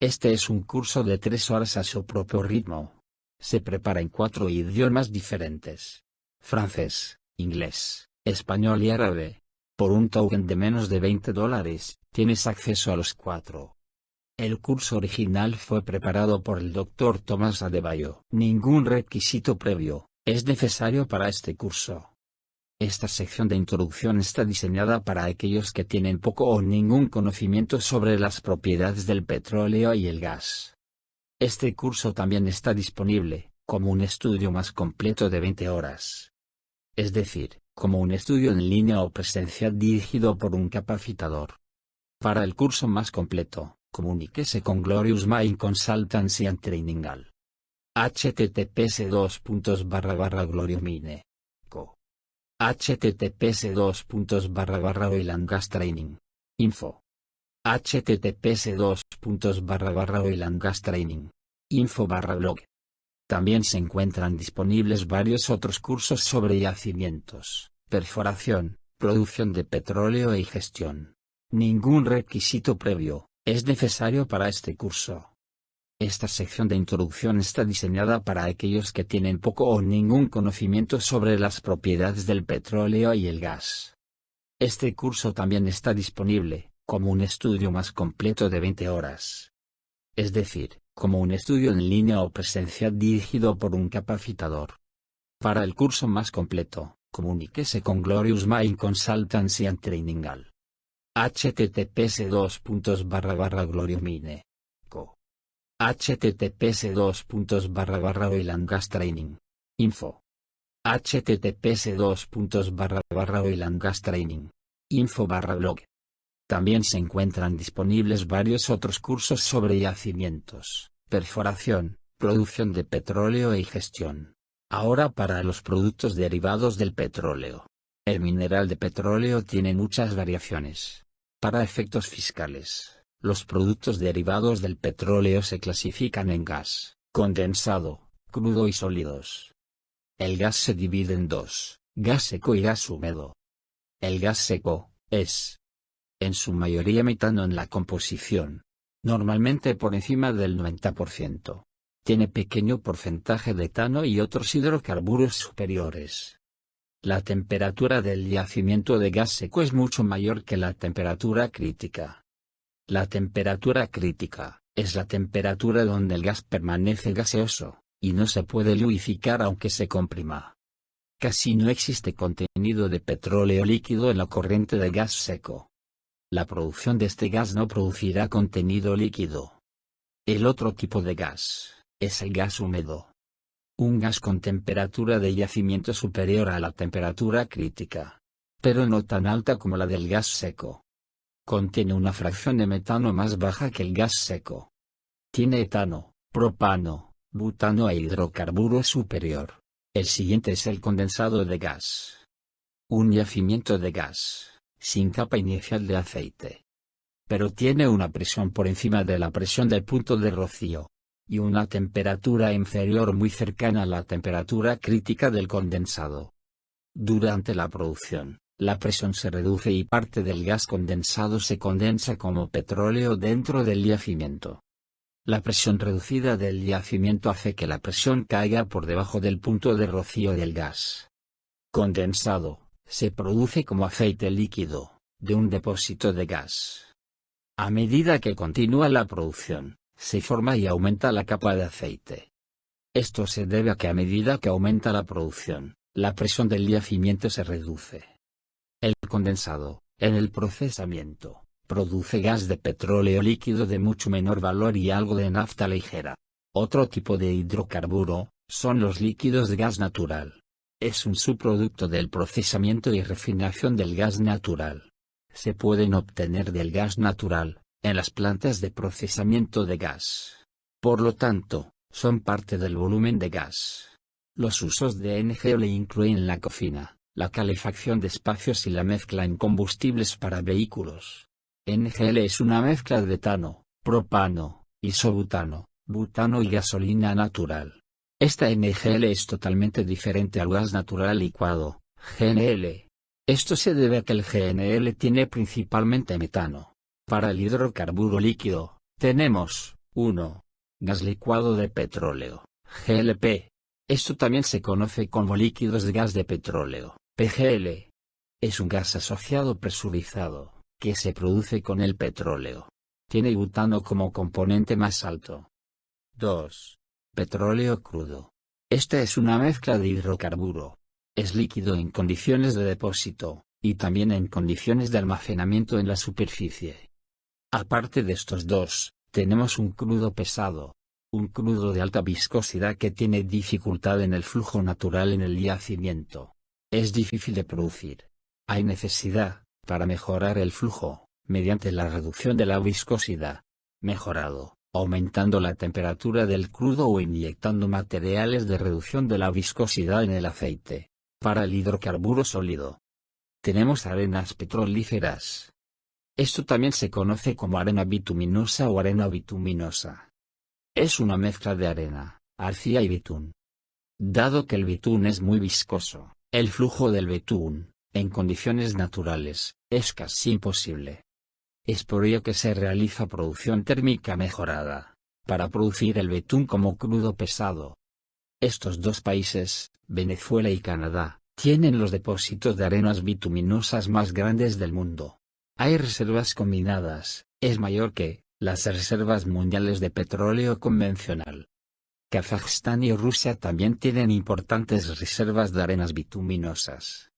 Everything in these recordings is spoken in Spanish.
Este es un curso de 3 horas a su propio ritmo. Se prepara en 4 idiomas diferentes: francés, inglés, español y árabe. Por un token de menos de $20, tienes acceso a los 4. El curso original fue preparado por el Dr. Tomás Adebayo. Ningún requisito previo es necesario para este curso. Esta sección de introducción está diseñada para aquellos que tienen poco o ningún conocimiento sobre las propiedades del petróleo y el gas. Este curso también está disponible, como un estudio más completo de 20 horas. Es decir, como un estudio en línea o presencial dirigido por un capacitador. Para el curso más completo, comuníquese con Glorious Mind Consultancy and Training al https://gloriomine.co https://oilandgastraining.info https://oilandgastraining.info/blog. También se encuentran disponibles varios otros cursos sobre yacimientos, perforación, producción de petróleo y gestión. Ningún requisito previo es necesario para este curso. Esta sección de introducción está diseñada para aquellos que tienen poco o ningún conocimiento sobre las propiedades del petróleo y el gas. Este curso también está disponible, como un estudio más completo de 20 horas. Es decir, como un estudio en línea o presencial dirigido por un capacitador. Para el curso más completo, comuníquese con Glorious Mind Consultancy and Training al https://gloriomine.co https://oilandgastraining.info https://oilandgastraining.info/blog. También se encuentran disponibles varios otros cursos sobre yacimientos, perforación, producción de petróleo y gestión. Ahora para los productos derivados del petróleo. El mineral de petróleo tiene muchas variaciones. Para efectos fiscales, los productos derivados del petróleo se clasifican en gas, condensado, crudo y sólidos. El gas se divide en dos: gas seco y gas húmedo. El gas seco es, en su mayoría, metano en la composición, normalmente por encima del 90%. Tiene pequeño porcentaje de etano y otros hidrocarburos superiores. La temperatura del yacimiento de gas seco es mucho mayor que la temperatura crítica. La temperatura crítica es la temperatura donde el gas permanece gaseoso, y no se puede liuificar aunque se comprima. Casi no existe contenido de petróleo líquido en la corriente de gas seco. La producción de este gas no producirá contenido líquido. El otro tipo de gas es el gas húmedo. Un gas con temperatura de yacimiento superior a la temperatura crítica, pero no tan alta como la del gas seco. Contiene una fracción de metano más baja que el gas seco. Tiene etano, propano, butano e hidrocarburo superior. El siguiente es el condensado de gas. Un yacimiento de gas, sin capa inicial de aceite. Pero tiene una presión por encima de la presión del punto de rocío, y una temperatura inferior muy cercana a la temperatura crítica del condensado. Durante la producción, la presión se reduce y parte del gas condensado se condensa como petróleo dentro del yacimiento. La presión reducida del yacimiento hace que la presión caiga por debajo del punto de rocío del gas condensado. Se produce como aceite líquido de un depósito de gas. A medida que continúa la producción, se forma y aumenta la capa de aceite. Esto se debe a que a medida que aumenta la producción, la presión del yacimiento se reduce. El condensado, en el procesamiento, produce gas de petróleo líquido de mucho menor valor y algo de nafta ligera. Otro tipo de hidrocarburo son los líquidos de gas natural. Es un subproducto del procesamiento y refinación del gas natural. Se pueden obtener del gas natural en las plantas de procesamiento de gas. Por lo tanto, son parte del volumen de gas. Los usos de NGL incluyen la cocina, la calefacción de espacios y la mezcla en combustibles para vehículos. NGL es una mezcla de etano, propano, isobutano, butano y gasolina natural. Esta NGL es totalmente diferente al gas natural licuado, GNL. Esto se debe a que el GNL tiene principalmente metano. Para el hidrocarburo líquido, tenemos 1. Gas licuado de petróleo, GLP. Esto también se conoce como líquidos de gas de petróleo, PGL. Es un gas asociado presurizado, que se produce con el petróleo. Tiene butano como componente más alto. 2. Petróleo crudo. Esta es una mezcla de hidrocarburo. Es líquido en condiciones de depósito, y también en condiciones de almacenamiento en la superficie. Aparte de estos dos, tenemos un crudo pesado. Un crudo de alta viscosidad que tiene dificultad en el flujo natural en el yacimiento. Es difícil de producir. Hay necesidad, para mejorar el flujo, mediante la reducción de la viscosidad. Mejorado, aumentando la temperatura del crudo o inyectando materiales de reducción de la viscosidad en el aceite. Para el hidrocarburo sólido, tenemos arenas petrolíferas. Esto también se conoce como arena bituminosa o arena bituminosa. Es una mezcla de arena, arcilla y betún. Dado que el betún es muy viscoso, el flujo del betún, en condiciones naturales, es casi imposible. Es por ello que se realiza producción térmica mejorada, para producir el betún como crudo pesado. Estos dos países, Venezuela y Canadá, tienen los depósitos de arenas bituminosas más grandes del mundo. Hay reservas combinadas, es mayor que las reservas mundiales de petróleo convencional. Kazajstán y Rusia también tienen importantes reservas de arenas bituminosas.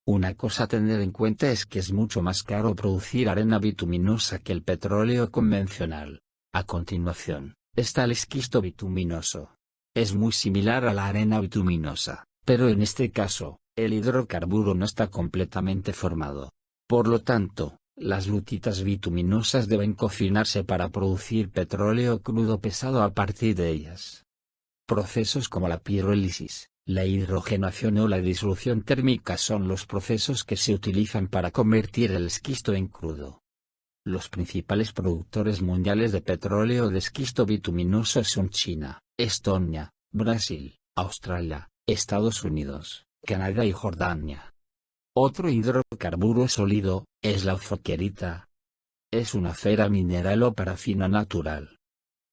Una cosa a tener en cuenta es que es mucho más caro producir arena bituminosa que el petróleo convencional. A continuación, está el esquisto bituminoso. Es muy similar a la arena bituminosa, pero en este caso, el hidrocarburo no está completamente formado. Por lo tanto, las lutitas bituminosas deben cocinarse para producir petróleo crudo pesado a partir de ellas. Procesos como la pirólisis, la hidrogenación o la disolución térmica son los procesos que se utilizan para convertir el esquisto en crudo. Los principales productores mundiales de petróleo de esquisto bituminoso son China, Estonia, Brasil, Australia, Estados Unidos, Canadá y Jordania. Otro hidrocarburo sólido, es la zoquerita. Es una cera mineral o parafina natural.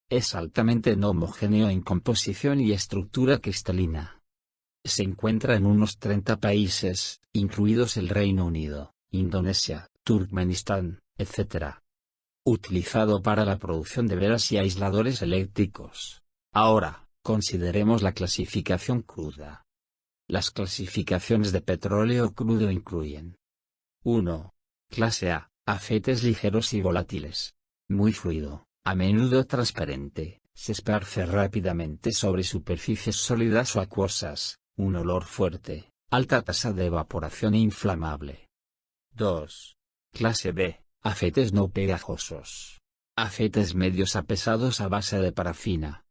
Es altamente no homogéneo en composición y estructura cristalina. Se encuentra en unos 30 países, incluidos el Reino Unido, Indonesia, Turkmenistán, etc. Utilizado para la producción de velas y aisladores eléctricos. Ahora, consideremos la clasificación cruda. Las clasificaciones de petróleo crudo incluyen 1. Clase A, aceites ligeros y volátiles. Muy fluido, a menudo transparente, se esparce rápidamente sobre superficies sólidas o acuosas, un olor fuerte, alta tasa de evaporación e inflamable. 2. Clase B, aceites no pegajosos. Aceites medios a pesados a base de parafina.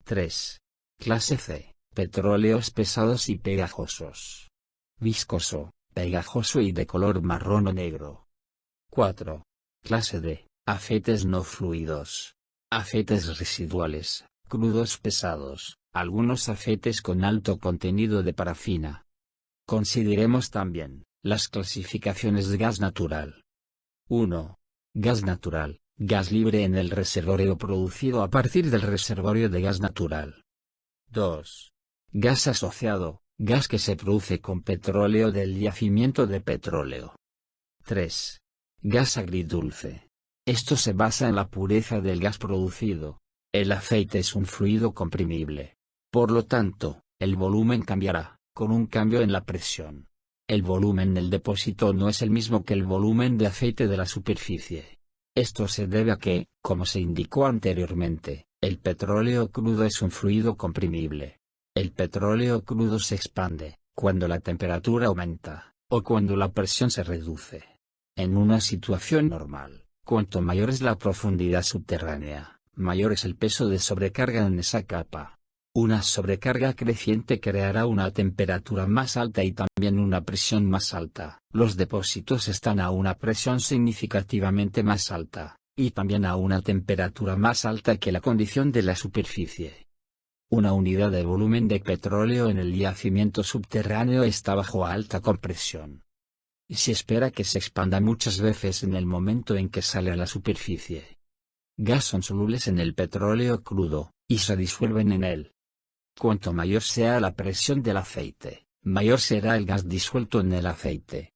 3. Clase C. Petróleos pesados y pegajosos. Viscoso, pegajoso y de color marrón o negro. 4. Clase D. Aceites no fluidos. Aceites residuales, crudos pesados, algunos aceites con alto contenido de parafina. Consideremos también las clasificaciones de gas natural. 1. Gas natural, gas libre en el reservorio producido a partir del reservorio de gas natural. 2. Gas asociado, gas que se produce con petróleo del yacimiento de petróleo. 3. Gas agridulce. Esto se basa en la pureza del gas producido. El aceite es un fluido comprimible. Por lo tanto, el volumen cambiará, con un cambio en la presión. El volumen del depósito no es el mismo que el volumen de aceite de la superficie. Esto se debe a que, como se indicó anteriormente, el petróleo crudo es un fluido comprimible. El petróleo crudo se expande, cuando la temperatura aumenta, o cuando la presión se reduce. En una situación normal, cuanto mayor es la profundidad subterránea, mayor es el peso de sobrecarga en esa capa. Una sobrecarga creciente creará una temperatura más alta y también una presión más alta. Los depósitos están a una presión significativamente más alta, y también a una temperatura más alta que la condición de la superficie. Una unidad de volumen de petróleo en el yacimiento subterráneo está bajo alta compresión. Y se espera que se expanda muchas veces en el momento en que sale a la superficie. gas son solubles en el petróleo crudo, y se disuelven en él. Cuanto mayor sea la presión del aceite, mayor será el gas disuelto en el aceite.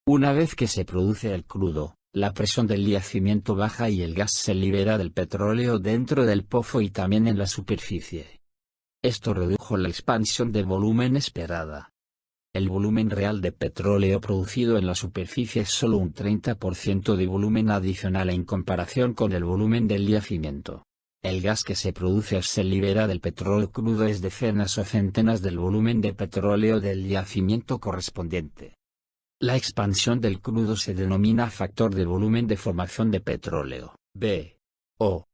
Una vez que se produce el crudo, la presión del yacimiento baja y el gas se libera del petróleo dentro del pozo y también en la superficie. Esto redujo la expansión de volumen esperada. El volumen real de petróleo producido en la superficie es solo un 30% de volumen adicional en comparación con el volumen del yacimiento. El gas que se produce o se libera del petróleo crudo es decenas o centenas del volumen de petróleo del yacimiento correspondiente. La expansión del crudo se denomina factor de volumen de formación de petróleo, BO.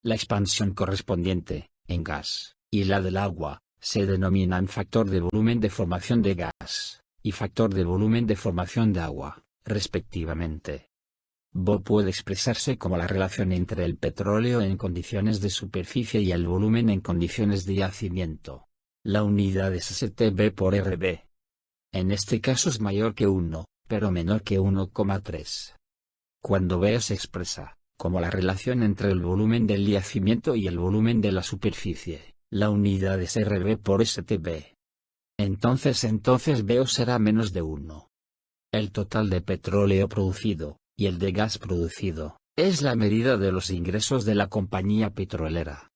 La expansión correspondiente, en gas, y la del agua, se denominan factor de volumen de formación de gas, y factor de volumen de formación de agua, respectivamente. BO puede expresarse como la relación entre el petróleo en condiciones de superficie y el volumen en condiciones de yacimiento. La unidad es STB por RB. En este caso es mayor que 1, pero menor que 1,3. Cuando B se expresa como la relación entre el volumen del yacimiento y el volumen de la superficie, la unidad es RB por STB. Entonces BO será menos de 1. El total de petróleo producido, y el de gas producido, es la medida de los ingresos de la compañía petrolera.